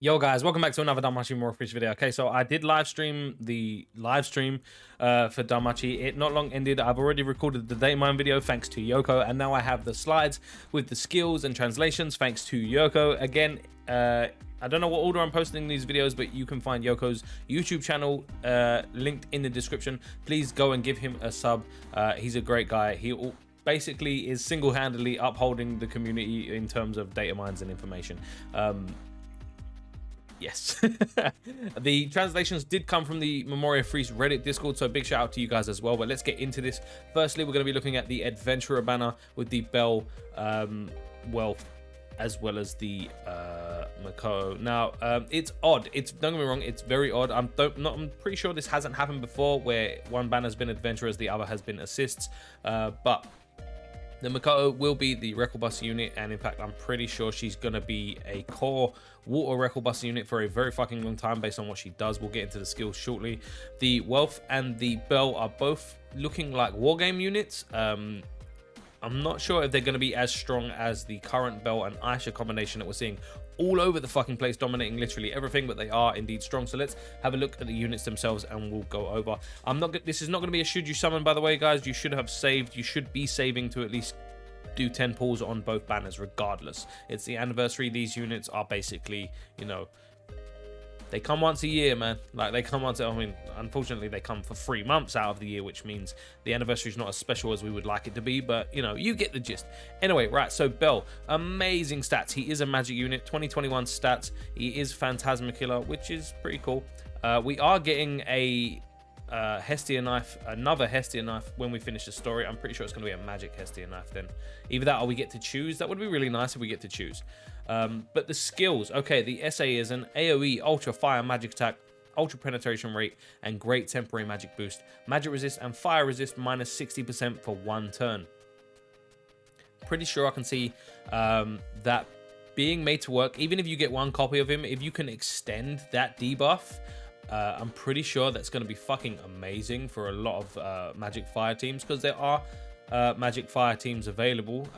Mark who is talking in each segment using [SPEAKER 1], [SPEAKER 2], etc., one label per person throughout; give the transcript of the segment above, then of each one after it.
[SPEAKER 1] Yo guys, welcome back to another Danmachi Memoria Freese video. Okay, so I did live stream the live stream for Danmachi. It not long ended. I've already recorded the data mine video thanks to Yoko, and now I have the slides with the skills and translations thanks to Yoko. Again, I don't know what order I'm posting these videos, but you can find Yoko's YouTube channel linked in the description. Please go and give him a sub. He's a great guy. He basically is single-handedly upholding the community in terms of data mines and information. Yes. The translations did come from the Memoria Freese Reddit Discord, so big shout out to you guys as well. But let's get into this. Firstly, we're going to be looking at the Adventurer banner with the Bell wealth, as well as the Makato. Now, it's odd. Don't get me wrong, it's very odd. I'm pretty sure this hasn't happened before, where one banner's been Adventurers, the other has been Assists. But the Makato will be the Record Bus unit, and in fact, I'm pretty sure she's going to be a core water Record Bus unit for a very fucking long time based on what she does. We'll get into the skills shortly. The Wealth and the Bell are both looking like wargame units. I'm not sure if they're going to be as strong as the current Bell and Aisha combination that we're seeing all over the fucking place, dominating literally everything, but they are indeed strong. So let's have a look at the units themselves and we'll go over. This is not going to be a should you summon, by the way, guys. You should have saved. You should be saving to at least do 10 pulls on both banners regardless. It's the anniversary. These units are basically, you know, they come once a year, man. Like, they come once. I mean, unfortunately, they come for 3 months out of the year, which means the anniversary is not as special as we would like it to be. But, you know, you get the gist. Anyway, right, so Bell, amazing stats. He is a magic unit, 2021 stats. He is Phantasma Killer, which is pretty cool. We are getting a Hestia knife, another Hestia knife when we finish the story. I'm pretty sure it's going to be a magic Hestia knife then. Either that or we get to choose. That would be really nice if we get to choose. But the skills, okay, the SA is an AoE ultra fire magic attack, ultra penetration rate, and great temporary magic boost. Magic resist and fire resist minus 60% for 1 turn. Pretty sure I can see that being made to work. Even if you get 1 copy of him, if you can extend that debuff, I'm pretty sure that's going to be fucking amazing for a lot of Magic Fire teams, because there are Magic Fire teams available,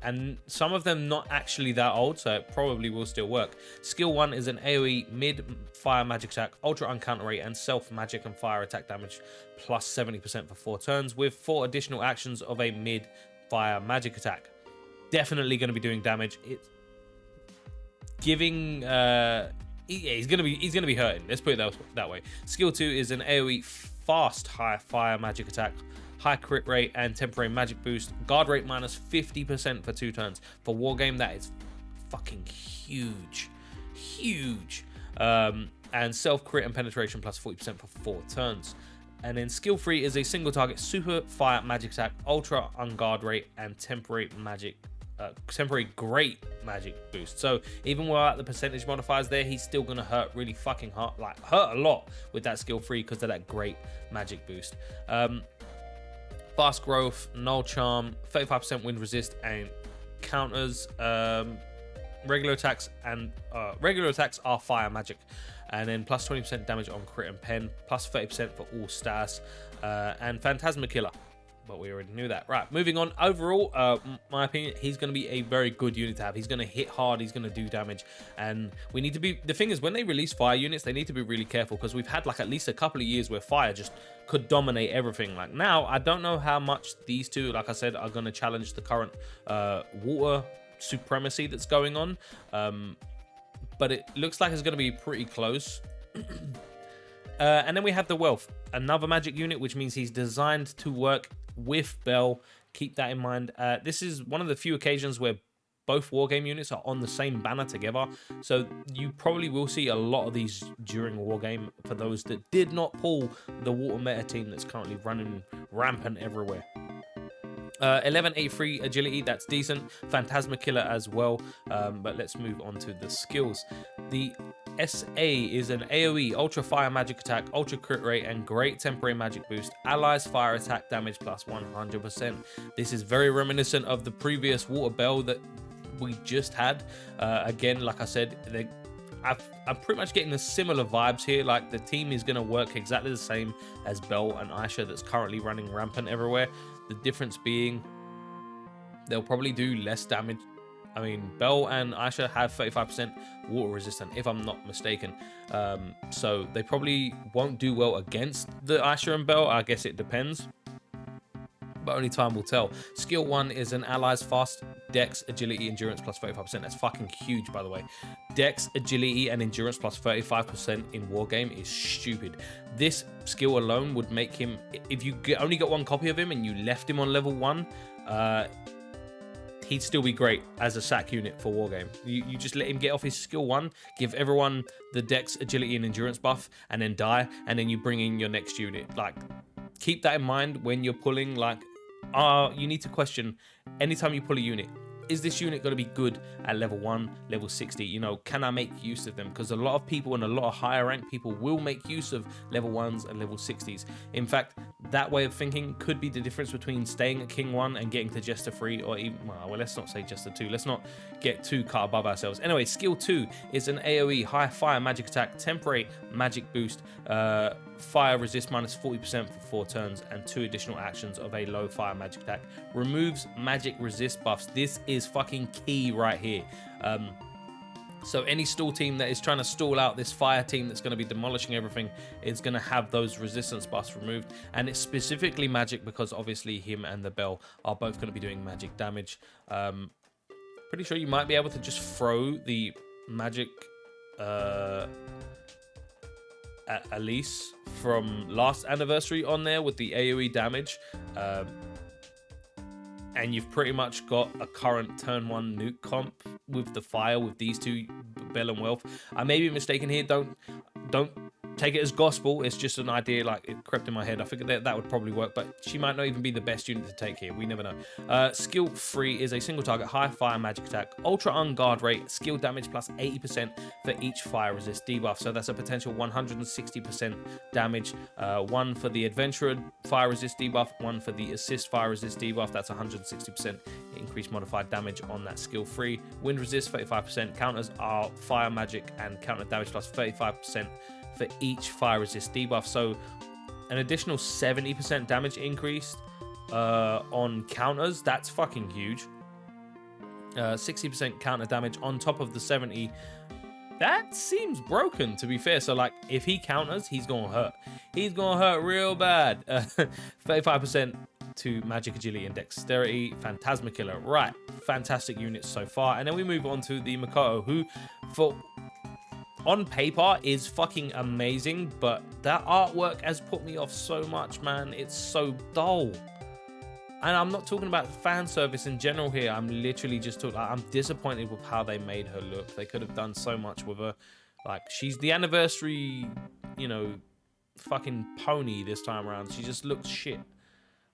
[SPEAKER 1] and some of them not actually that old, so it probably will still work. Skill 1 is an AoE mid-fire magic attack, ultra uncounter rate, and self-magic and fire attack damage plus 70% for 4 turns, with 4 additional actions of a mid-fire magic attack. Definitely going to be doing damage. It's giving... Yeah, he's gonna be hurting. Let's put it that way. Skill 2 is an AoE fast high fire magic attack, high crit rate, and temporary magic boost. Guard rate minus 50% for 2 turns. For wargame, that is fucking huge, huge. And self crit and penetration plus 40% for 4 turns. And then skill 3 is a single target super fire magic attack, ultra unguard rate, and temporary great magic boost. So even without the percentage modifiers there, he's still gonna hurt really fucking hard, like hurt a lot with that skill 3 because of that great magic boost. Fast growth, null charm, 35% wind resist, and counters regular attacks are fire magic, and then plus 20% damage on crit and pen, plus 30% for all stats, and Phantasma Killer. But we already knew that. Right, moving on. Overall, my opinion, he's going to be a very good unit to have. He's going to hit hard. He's going to do damage. And we need to be... The thing is, when they release fire units, they need to be really careful, because we've had like at least a couple of years where fire just could dominate everything. Like now, I don't know how much these two, like I said, are going to challenge the current water supremacy that's going on. But it looks like it's going to be pretty close. And then we have the Wealth, another magic unit, which means he's designed to work with Bell. Keep that in mind. This is one of the few occasions where both wargame units are on the same banner together, so you probably will see a lot of these during a wargame for those that did not pull the water meta team that's currently running rampant everywhere. 1183 agility, that's decent. Phantasma Killer as well. But let's move on to the skills. The SA is an AoE ultra fire magic attack, ultra crit rate, and great temporary magic boost. Allies fire attack damage plus 100%. This is very reminiscent of the previous water bell that we just had. Again, like I said, I'm pretty much getting the similar vibes here. Like, the team is going to work exactly the same as Bell and Aisha that's currently running rampant everywhere. The difference being they'll probably do less damage I mean, Belle and Aisha have 35% water resistant, if I'm not mistaken. So they probably won't do well against the Aisha and Belle. I guess it depends, but only time will tell. Skill 1 is an ally's fast dex, agility, endurance plus 35%. That's fucking huge, by the way. Dex, agility, and endurance plus 35% in Wargame is stupid. This skill alone would make him, if you only got one copy of him and you left him on level 1, he'd still be great as a sack unit for Wargame. You just let him get off his skill 1, give everyone the dex, agility, and endurance buff, and then die, and then you bring in your next unit. Like, keep that in mind when you're pulling, like, you need to question anytime you pull a unit, is this unit going to be good at level 1, level 60? You know, can I make use of them? Because a lot of people and a lot of higher rank people will make use of level 1s and level 60s. In fact, that way of thinking could be the difference between staying at King 1 and getting to Jester 3, or even, well, let's not say Jester 2. Let's not get too cut above ourselves. Anyway, skill 2 is an AoE, high fire magic attack, temporary magic boost, fire resist minus 40% for 4 turns, and 2 additional actions of a low fire magic attack. Removes magic resist buffs. This is fucking key right here. So any stall team that is trying to stall out this fire team that's going to be demolishing everything is going to have those resistance buffs removed. And it's specifically magic because obviously him and the Belle are both going to be doing magic damage. Pretty sure you might be able to just throw the magic Elise from last anniversary on there with the AoE damage, and you've pretty much got a current turn 1 nuke comp with the fire with these two, Belle and Wealth. I may be mistaken here, don't take it as gospel, it's just an idea, like it crept in my head. I figured that would probably work, but she might not even be the best unit to take here, we never know. Skill 3 is a single target high fire magic attack, ultra unguard rate, skill damage plus 80% for each fire resist debuff, so that's a potential 160% damage. 1 for the adventurer fire resist debuff, 1 for the assist fire resist debuff, that's 160% increased modified damage on that skill 3. Wind resist 35%, counters are fire magic and counter damage plus 35% for each fire resist debuff, so an additional 70% damage increased on counters. That's fucking huge. 60% counter damage on top of the 70. That seems broken, to be fair. So like, if he counters, he's gonna hurt. He's gonna hurt real bad. 35% to magic, agility, and dexterity. Phantasma Killer. Right, fantastic units so far. And then we move on to the Makato, who for on paper is fucking amazing, but that artwork has put me off so much, man. It's so dull. And I'm not talking about fan service in general here. I'm literally just talking, I'm disappointed with how they made her look. They could have done so much with her. Like, she's the anniversary, you know, fucking pony this time around. She just looks shit.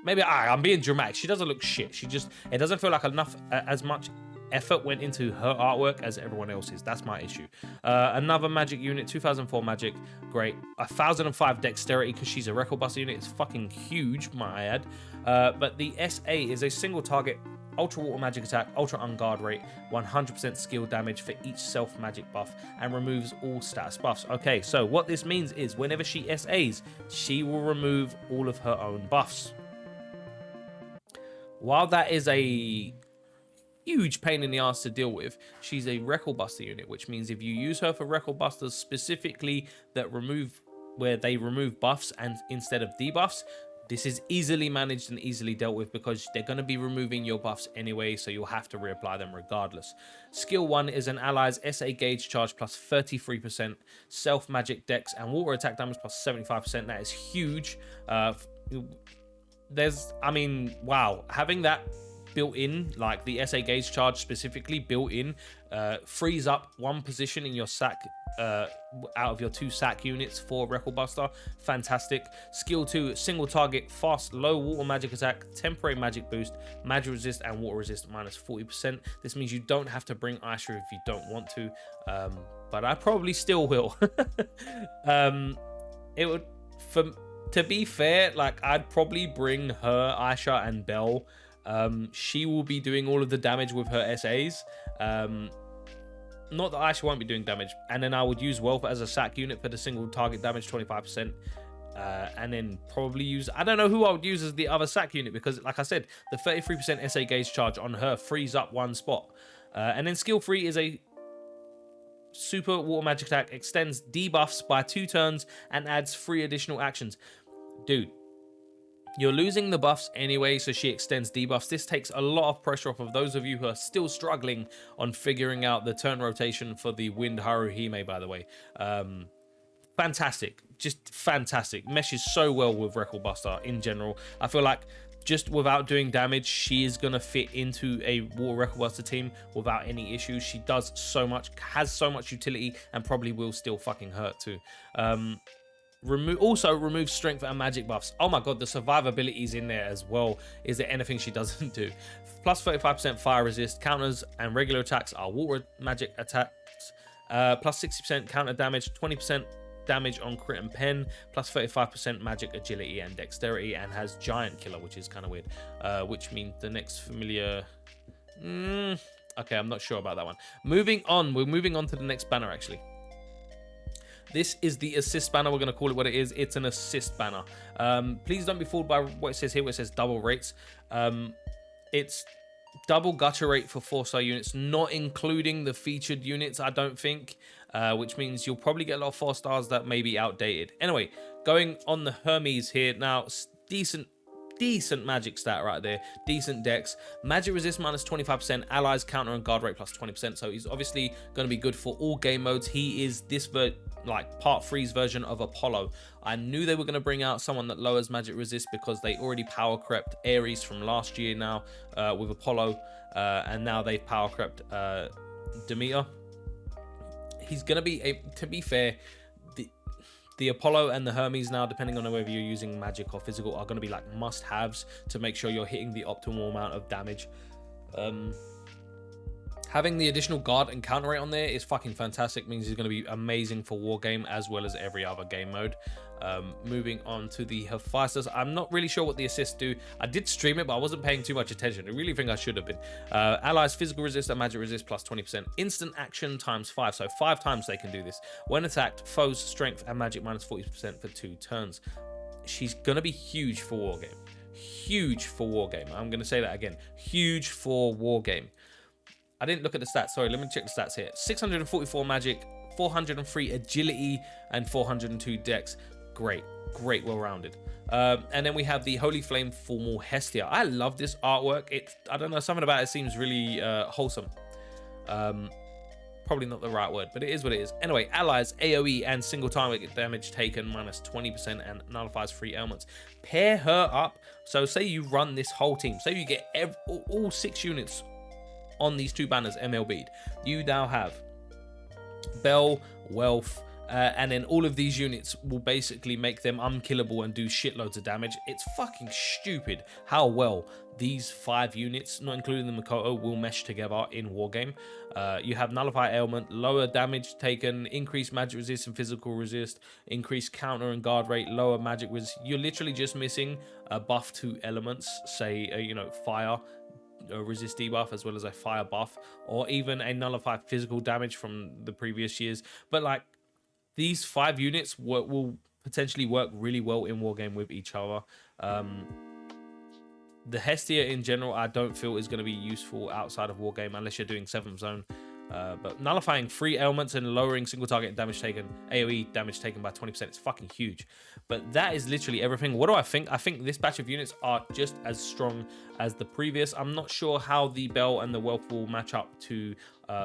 [SPEAKER 1] Maybe I'm being dramatic. She doesn't look shit. She just, it doesn't feel like enough, as much effort went into her artwork as everyone else's. That's my issue. Another magic unit, 2004 magic, great. 1005 dexterity because she's a record buster unit. It's fucking huge, might I add. But the SA is a single target ultra water magic attack, ultra unguard rate, 100% skill damage for each self magic buff, and removes all status buffs. Okay, so what this means is whenever she SAs, she will remove all of her own buffs. While that is a huge pain in the ass to deal with, she's a record buster unit, which means if you use her for record busters specifically that remove, where they remove buffs and instead of debuffs, this is easily managed and easily dealt with because they're going to be removing your buffs anyway, so you'll have to reapply them regardless. Skill 1 is an ally's SA gauge charge plus 33%, self magic dex and water attack damage plus 75%. That is huge. I mean, wow, having that built in, like the SA gauge charge specifically built in, frees up one position in your sack out of your 2 sack units for record buster. Fantastic. Skill 2, single target fast low water magic attack, temporary magic boost, magic resist and water resist minus 40%. This means you don't have to bring Aisha if you don't want to, but I probably still will. It would, to be fair, like I'd probably bring her, Aisha and Belle. She will be doing all of the damage with her SAs. Not that Aisha won't be doing damage. And then I would use Wealth as a sack unit for the single target damage, 25%. And then probably use, I don't know who I would use as the other sack unit, because like I said, the 33% SA gauge charge on her frees up one spot. And then skill 3 is a super water magic attack, extends debuffs by 2 turns and adds 3 additional actions. Dude, you're losing the buffs anyway, so she extends debuffs. This takes a lot of pressure off of those of you who are still struggling on figuring out the turn rotation for the Wind Haruhime, by the way. Fantastic, just fantastic. Meshes so well with Record Buster in general. I feel like just without doing damage, she is going to fit into a Water Record Buster team without any issues. She does so much, has so much utility, and probably will still fucking hurt too. Also removes strength and magic buffs. Oh my god, the survivability is in there as well. Is there anything she doesn't do? Plus 35% fire resist, counters and regular attacks are water magic attacks. Plus 60% counter damage, 20% damage on crit and pen, plus 35% magic agility and dexterity, and has giant killer, which is kind of weird. Which means the next familiar... okay, I'm not sure about that one. Moving on, we're moving on to the next banner actually. This is the assist banner. We're going to call it what it is. It's an assist banner. Please don't be fooled by what it says here, where it says double rates. It's double gacha rate for 4-star units, not including the featured units, I don't think, which means you'll probably get a lot of 4 stars that may be outdated. Anyway, going on the Hermes here now, decent magic stat right there, decent dex, magic resist minus 25%, allies counter and guard rate plus 20%, so he's obviously going to be good for all game modes. He is this like part 3's version of Apollo. I knew they were going to bring out someone that lowers magic resist because they already power crept Ares from last year now with Apollo, and now they've power crept Demeter. He's going to be, to be fair, the Apollo and the Hermes now, depending on whether you're using magic or physical, are going to be like must-haves to make sure you're hitting the optimal amount of damage. Having the additional guard and counter rate on there is fucking fantastic. Means he's going to be amazing for Wargame as well as every other game mode. Moving on to the Hephaestus. I'm not really sure what the assists do. I did stream it, but I wasn't paying too much attention. I really think I should have been. Allies physical resist and magic resist plus 20%. Instant action times 5. So 5 times they can do this. When attacked, foes strength and magic minus 40% for 2 turns. She's going to be huge for Wargame. Huge for Wargame. I'm going to say that again. Huge for Wargame. I didn't look at the stats. Sorry, let me check the stats here. 644 magic, 403 agility, and 402 dex. Great, well-rounded. And then we have the Holy Flame Formal Hestia. I love this artwork. I don't know, something about it seems really wholesome. Probably not the right word, but it is what it is. Anyway, allies, AoE, and single target damage taken minus 20% and nullifies 3 ailments. Pair her up. So say you run this whole team. Say you get all 6 units on these 2 banners MLB'd. You now have Bell, Wealth, and then all of these units will basically make them unkillable and do shitloads of damage. It's fucking stupid how well these 5 units, not including the Makato, will mesh together in Wargame. You have Nullify Ailment, lower damage taken, increased magic resist and physical resist, increased counter and guard rate, lower magic resist. You're literally just missing a buff to elements, say, you know, fire, a resist debuff as well as a fire buff, or even a nullify physical damage from the previous years. But like, these 5 units will potentially work really well in Wargame with each other. The Hestia in general, I don't feel is going to be useful outside of Wargame unless you're doing 7th zone. But nullifying 3 ailments and lowering single target damage taken, AoE damage taken by 20% is fucking huge. But that is literally everything. What do I think? I think this batch of units are just as strong as the previous. I'm not sure how the Bell and the Wealth will match up to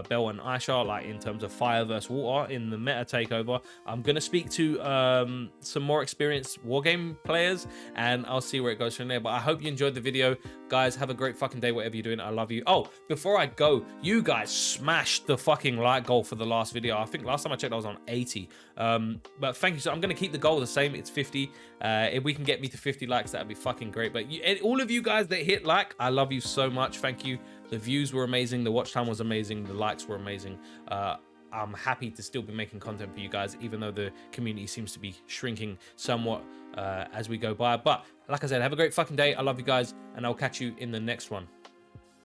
[SPEAKER 1] Bell and Aisha, like in terms of fire versus water in the meta takeover. I'm going to speak to some more experienced Wargame players and I'll see where it goes from there. But I hope you enjoyed the video. Guys, have a great fucking day, whatever you're doing. I love you. Oh, before I go, you guys smashed the fucking like goal for the last video. I think last time I checked I was on 80. But thank you. So I'm going to keep the goal the same. It's 50. If we can get me to 50 likes, that'd be fucking great. But all of you guys that hit like, I love you so much. Thank you. The views were amazing. The watch time was amazing. The likes were amazing. I'm happy to still be making content for you guys, even though the community seems to be shrinking somewhat as we go by. But like I said, have a great fucking day. I love you guys, and I'll catch you in the next one.